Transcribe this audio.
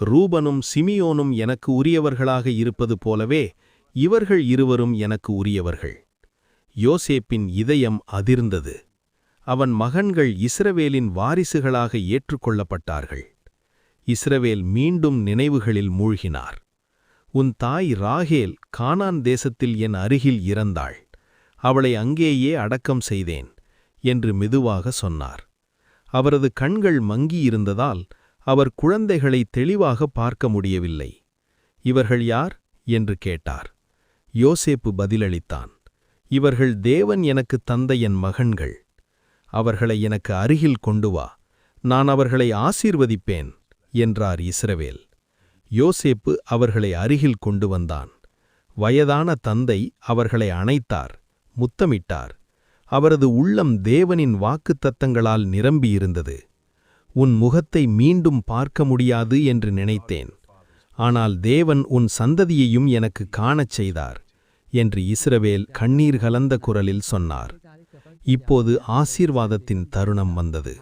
ரூபனும் சிமியோனும் எனக்கு உரியவர்களாக இருப்பது போலவே இவர்கள் இருவரும் எனக்கு உரியவர்கள். யோசேப்பின் இதயம் அதிர்ந்தது. அவன் மகன்கள் இஸ்ரவேலின் வாரிசுகளாக ஏற்றுக்கொள்ளப்பட்டார்கள். இஸ்ரவேல் மீண்டும் நினைவுகளில் மூழ்கினார். உன் தாய் ராகேல் கானான் தேசத்தில் என் அருகில் இறந்தாள். அவளை அங்கேயே அடக்கம் செய்தேன் என்று மெதுவாக சொன்னார். அவரது கண்கள் மங்கியிருந்ததால் அவர் குழந்தைகளை தெளிவாக பார்க்க முடியவில்லை. இவர்கள் யார் என்று கேட்டார். யோசேப்பு பதிலளித்தான், இவர்கள் தேவன் எனக்கு தந்த என் மகன்கள். அவர்களை எனக்கு அருகில் கொண்டு வா, நான் அவர்களை ஆசீர்வதிப்பேன் என்றார் இஸ்ரவேல். யோசேப்பு அவர்களை அருகில் கொண்டு வந்தான். வயதான தந்தை அவர்களை அணைத்தார், முத்தமிட்டார். அவரது உள்ளம் தேவனின் வாக்குத்தத்தங்களால் நிரம்பியிருந்தது. உன் முகத்தை மீண்டும் பார்க்க முடியாது என்று நினைத்தேன், ஆனால் தேவன் உன் சந்ததியையும் எனக்கு காணச் செய்தார் என்று இஸ்ரவேல் கண்ணீர் கலந்த குரலில் சொன்னார். இப்போது ஆசீர்வாதத்தின் தருணம் வந்தது.